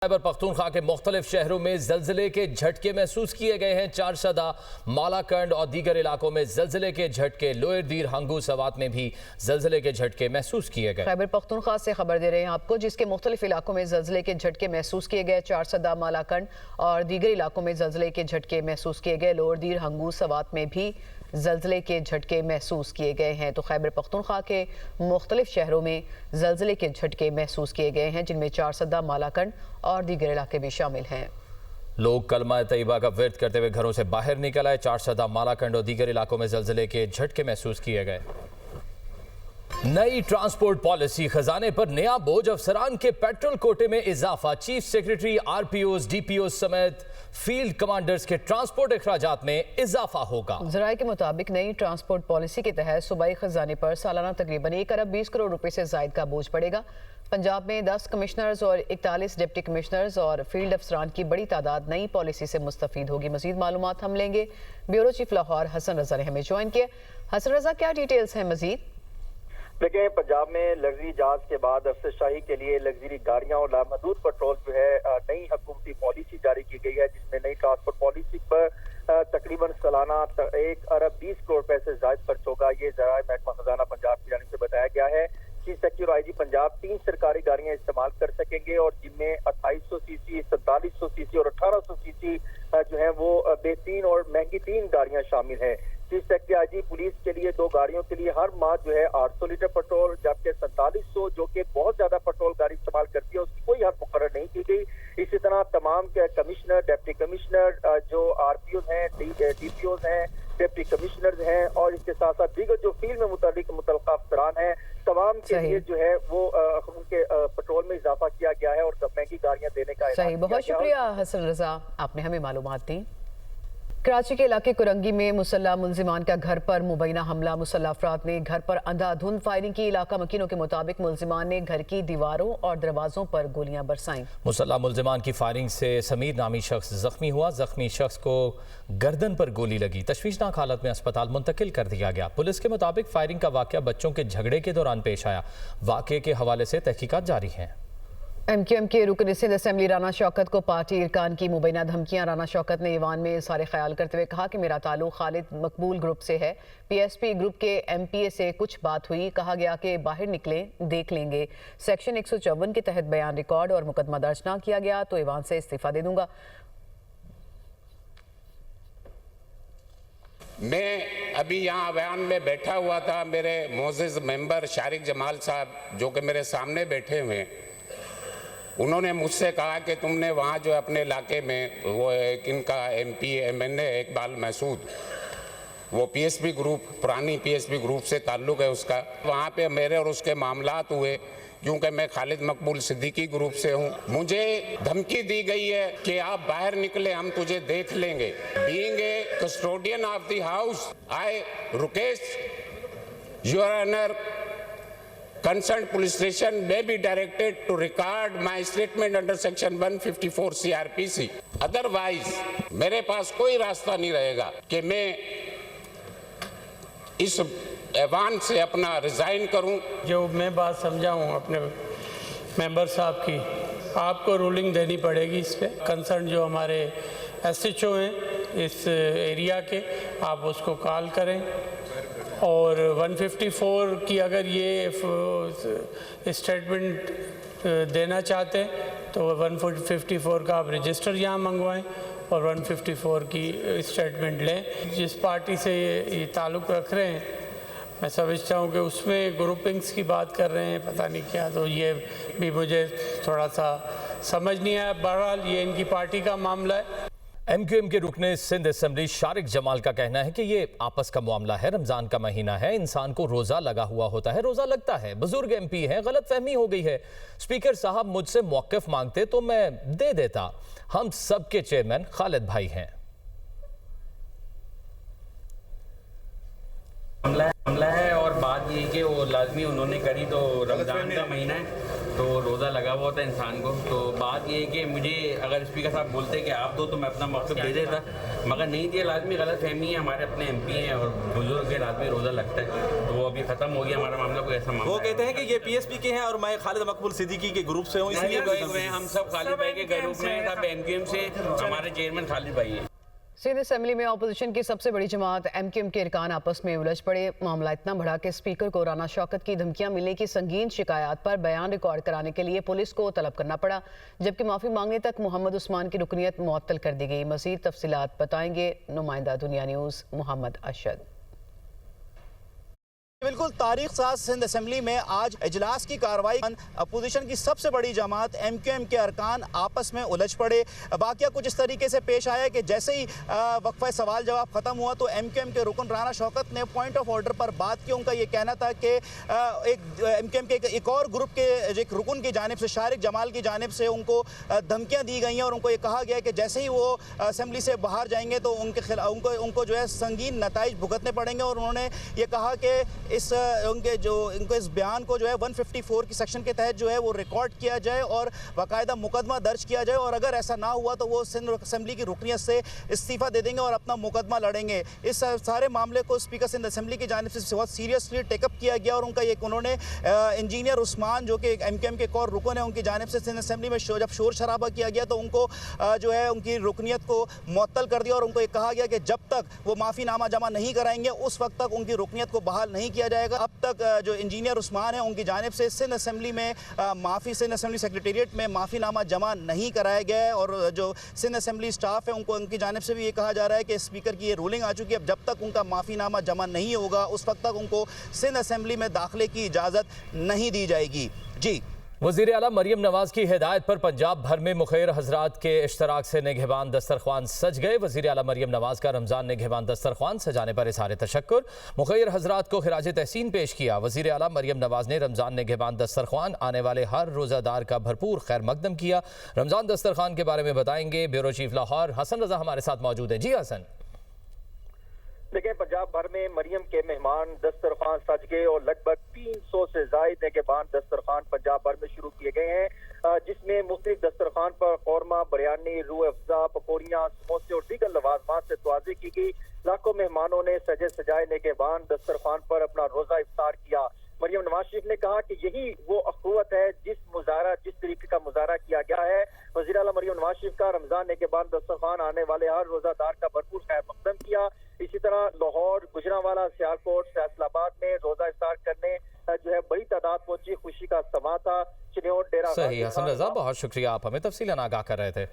खैबर पख्तूनख्वा के मुख्तलिफ शहरों में जल्जले के झटके महसूस किए गए हैं। चारसदा, मालाकंड और दीगर इलाकों में जल्जले के झटके। लोअर दीर हंगू सवात में भी जल्जले के झटके महसूस किए गए। खैबर पख्तूनख्वा से खबर दे रहे हैं आपको, जिसके मुख्तलिफ इलाकों में जल्जले के झटके महसूस किए गए। चारसदा, मालाकंड और दीगर इलाकों में जल्जले के झटके महसूस किए गए। लोअर दीर हंगू सवात में भी जल्जले के झटके महसूस किए गए हैं। तो खैबर पख्तूनख्वा के मुख्तलिफ शहरों में जल्जले के झटके महसूस किए गए हैं, जिनमें चारसदा, मालाकंड और दीगर इलाके भी शामिल हैं। लोग कलमा तैयबा का विर्द करते हुए घरों से बाहर निकल आए। चारसदा, मालाकंड और दीगर इलाकों में जल्जले के झटके महसूस किए गए। नई ट्रांसपोर्ट पॉलिसी, खजाने पर नया बोझ, अफसरान के पेट्रोल कोटे में इजाफा। चीफ सेक्रेटरी, आरपीओज, डीपीओज समेत फील्ड कमांडर्स के ट्रांसपोर्ट अखराजात में इजाफा होगा। ज़राए के मुताबिक नई ट्रांसपोर्ट पॉलिसी के तहत सूबाई खजाने पर सालाना तकरीबन 1 अरब 20 करोड़ रुपए से जायद का बोझ पड़ेगा। पंजाब में 10 कमिश्नर्स और 41 डिप्टी कमिश्नर्स और फील्ड अफसरान की बड़ी तादाद नई पॉलिसी से मुस्तफीद होगी। मजीद मालूमात हम लेंगे। ब्यूरो चीफ लाहौर हसन रजा ने हमें ज्वाइन किया। हसन रजा, क्या डिटेल्स हैं मजीद? देखिए, पंजाब में लग्जरी जहाज के बाद अफसरशाही के लिए लग्जरी गाड़ियां और लामहदूद पेट्रोल जो है नई हुकूमती पॉलिसी जारी की गई है, जिसमें नई ट्रांसपोर्ट पॉलिसी पर तकरीबन सालाना 1 अरब 20 करोड़ रुपए से ज्यादा खर्च होगा। ये ज़राए महकमा खजाना पंजाब की जानिब से बताया गया है। चीफ सेक्रेटरी और आईजी पंजाब 3 सरकारी गाड़ियां इस्तेमाल कर सकेंगे और जिनमें 2800 सीसी, 4700 सीसी और 1800 सीसी जो है वो बेहतरीन और महंगी 3 गाड़ियां शामिल हैं। चीफ सेक्रेटरी आईजी पुलिस के लिए 2 गाड़ियों के लिए हर माह जो है 800 लीटर पेट्रोल, जबकि 4700 जो कि बहुत ज्यादा पेट्रोल गाड़ी इस्तेमाल करती है, उसकी कोई हद मुकर्रर नहीं की गई। इसी तरह तमाम के कमिश्नर, डिप्टी कमिश्नर, जो आरपीओ हैं, डीपीओ हैं, डिप्टी कमिश्नर हैं और इसके साथ साथ दीगर जो फील्ड में मुतल्लिका अफसरान हैं, तमाम के लिए जो है वो उनके पेट्रोल में इजाफा किया गया है और महंगी गाड़ियां देने का सही, बहुत शुक्रिया हसन रजा, आपने हमें मालूमात दी। कराची के इलाके कुरंगी में मुसल्लह मुल्जिमान का घर पर मुबैना हमला। मुसल्लह अफराद ने घर पर अंधाधुंध फायरिंग की। इलाका मकीनों के मुताबिक मुल्जिमान ने घर की दीवारों और दरवाजों पर गोलियां बरसाईं। मुसल्लह मुल्जिमान की फायरिंग से समीर नामी शख्स जख्मी हुआ। जख्मी शख्स को गर्दन पर गोली लगी। तशवीशनाक हालत में अस्पताल मुंतकिल कर दिया गया। पुलिस के मुताबिक फायरिंग का वाकया बच्चों के झगड़े के दौरान पेश आया। वाकये के हवाले से तहकीकात जारी हैं। MQM के रुकन सिंध असेंबली राना शौकत को पार्टी इरकान की मुबैना धमकियां। राना शौकत ने ईवान में सारे ख्याल करते हुए कहा कि मेरा ताल्लुक खालिद मकबूल ग्रुप से है। PSP ग्रुप के MPA से कुछ बात हुई, कहा गया कि बाहर निकलें, देख लेंगे। सेक्शन 154 के तहत बयान रिकॉर्ड और मुकदमा दर्ज ना किया गया तो ईवान से इस्तीफा दे दूंगा। मैं अभी यहाँ बयान में बैठा हुआ था, मेरे मोअज़्ज़िज़ मेंबर शारिक जमाल साहब जो कि मेरे सामने बैठे हुए, उन्होंने मुझसे कहा कि तुमने वहाँ जो अपने इलाके में वो एक इनका MP MNA इकबाल महसूद, वो PSP ग्रुप, पुरानी PSP ग्रुप से ताल्लुक़ है उसका, वहाँ पे मेरे और उसके मामलात हुए क्योंकि मैं खालिद मकबूल सिद्दीकी ग्रुप से हूँ। मुझे धमकी दी गई है कि आप बाहर निकले, हम तुझे देख लेंगे। Being a custodian of the house, I request your honour, concerned police station may be directed to record my statement under section 154 CRPC. Otherwise, मेरे पास कोई रास्ता नहीं रहेगा कि मैं इस ऐवान से अपना रिजाइन करूं। जो मैं बात समझा हूं अपने मेंबर साहब की, आपको रूलिंग देनी पड़ेगी इस पे। कंसर्न जो हमारे SHO हैं इस एरिया के, आप उसको कॉल करें और 154 की अगर ये स्टेटमेंट देना चाहते हैं तो 154 का आप रजिस्टर यहाँ मंगवाएं और 154 की स्टेटमेंट लें। जिस पार्टी से ये ताल्लुक़ रख रहे हैं, मैं समझता हूँ कि उसमें ग्रुपिंग्स की बात कर रहे हैं, पता नहीं क्या, तो ये भी मुझे थोड़ा सा समझ नहीं आया। बहरहाल ये इनकी पार्टी का मामला है। MQM के रुकने सिंध असेंबली शारिक जमाल का कहना है कि ये आपस का मामला है। रमजान का महीना है, इंसान को रोजा लगा हुआ होता है, रोजा लगता है। बुजुर्ग MP हैं, गलत फहमी हो गई है। स्पीकर साहब मुझसे मौक़िफ़ मांगते तो मैं दे देता। हम सबके चेयरमैन खालिद भाई हैं। हमला है और बात ये कि वो लाजमी उन्होंने करी, तो रमजान का महीना है तो रोज़ा लगा हुआ होता है इंसान को। तो बात ये है कि मुझे अगर स्पीकर साहब बोलते कि आप दो तो मैं अपना मकसद दे देता, मगर नहीं दिया। लाजमी गलत फहमी है, हमारे अपने MP हैं और बुजुर्ग के लाजमी रोज़ा लगता है, तो वो अभी ख़त्म हो गया हमारा मामला। कोई ऐसा मामला वो कहते हैं कि ये PSP के हैं और मैं खालिद मकबूल सिद्दीकी के ग्रुप से हूँ, इसलिए हुए हम सब खालिद भाई के ग्रुप में, सब MQM से, हमारे चेयरमैन खालिद भाई हैं। सिंध असेंबली में अपोजिशन की सबसे बड़ी जमात MQM के अरकान आपस में उलझ पड़े। मामला इतना बढ़ा कि स्पीकर को राना शौकत की धमकियां मिलने की संगीन शिकायत पर बयान रिकॉर्ड कराने के लिए पुलिस को तलब करना पड़ा, जबकि माफी मांगने तक मोहम्मद उस्मान की रुकनियत मुअत्तल कर दी गई। मज़ीद तफसीलात बताएंगे नुमाइंदा दुनिया न्यूज़ मोहम्मद अशद। बिल्कुल तारीख साज सिंध असेंबली में आज इजलास की कार्रवाई, अपोजिशन की सबसे बड़ी जमात MQM के अरकान आपस में उलझ पड़े। वाक़या कुछ इस तरीके से पेश आया कि जैसे ही वक्फा सवाल जवाब ख़त्म हुआ तो MQM के रुकन राना शौकत ने पॉइंट ऑफ ऑर्डर पर बात की। उनका ये कहना था कि एक MQM के एक और ग्रुप के एक रुकन की जानिब से, शारिक जमाल की जानिब से उनको धमकियाँ दी गई हैं और उनको ये कहा गया कि जैसे ही वो असेंबली से बाहर जाएंगे तो उनको जो है संगीन नताइज भुगतने पड़ेंगे। और उन्होंने ये कहा कि इनको इस बयान को जो है 154 की सेक्शन के तहत जो है वो रिकॉर्ड किया जाए और बाकायदा मुकदमा दर्ज किया जाए, और अगर ऐसा ना हुआ तो वो सिंध असेंबली की रुकनियत से इस्तीफ़ा दे देंगे और अपना मुकदमा लड़ेंगे। इस सारे मामले को स्पीकर सिंध असेंबली की जानिब से बहुत सीरियसली टेकअप किया गया और उन्होंने इंजीनियर उस्मान जो कि MQM के एक और रुकन है, उनकी जानिब से सिंध असेंबली में जब शोर शराबा किया गया तो उनको जो है उनकी रुकनियत को मुअत्तल कर दिया और उनको ये कहा गया कि जब तक वो माफ़ीनामा जमा नहीं कराएंगे उस वक्त तक उनकी रुकनियत को बहाल नहीं किया जाएगा। अब तक जो इंजीनियर उस्मान है उनकी जानिब से सिंध असेंबली में सिंध असेंबली सेक्रेटेरिएट में माफ़ीनामा जमा नहीं कराया गया है, और जो सिंध असेंबली स्टाफ है उनकी जानिब से भी ये कहा जा रहा है कि स्पीकर की ये रूलिंग आ चुकी है, अब जब तक उनका माफ़ीनामा जमा नहीं होगा उस वक्त तक उनको सिंध असेंबली में दाखिले की इजाज़त नहीं दी जाएगी। जी। वज़ीर आला मरियम नवाज की हिदायत पर पंजाब भर में मुखैर हजरात के इश्तराक से निगहबान दस्तरख्वान सज गए। वज़ीर आला मरियम नवाज का रमज़ान निगहबान दस्तरख्वान सजाने पर इज़हार तशक्कुर, मुखैर हजरात को खिराज तहसीन पेश किया। वज़ीर आला मरियम नवाज ने रमज़ान निगहबान दस्तरख्वान आने वाले हर रोज़ादार का भरपूर खैर मकदम किया। रमज़ान दस्तरख्वान के बारे में बताएंगे ब्यूरो चीफ लाहौर हसन रजा हमारे साथ मौजूद है। जी हसन। देखिए, पंजाब भर में मरियम के मेहमान दस्तरखान सज गए और लगभग 300 से जायद निगहबान दस्तरखान पंजाब भर में शुरू किए गए हैं, जिसमें मुख्तलिफ दस्तरखान पर कौरमा, बिरयानी, रूह अफ़ज़ा, पकौड़ियाँ, समोसे और दीगर लवाजमात से तवाज़ी की गई। लाखों मेहमानों ने सजे सजाए निगहबान दस्तरखान पर अपना रोजा इफ्तार किया। मरियम नवाज शरीफ ने कहा कि यही वो अखुवत है जिस तरीके का मुजाहरा किया गया है। वज़ीर आला मरियम नवाज शरीफ का रमजान निगहबान दस्तरखान आने वाले हर रोजादार का भरपूर खैर मकदम किया। इसी तरह लाहौर, गुजरांवाला, सियालकोट, फैसलाबाद में रोजा इफ्तार करने जो है बड़ी तादाद पहुंची। खुशी का समा था। चिन्योट, डेरा सही हसन रजा, बहुत शुक्रिया, आप हमें तफसीलन आगाह कर रहे थे।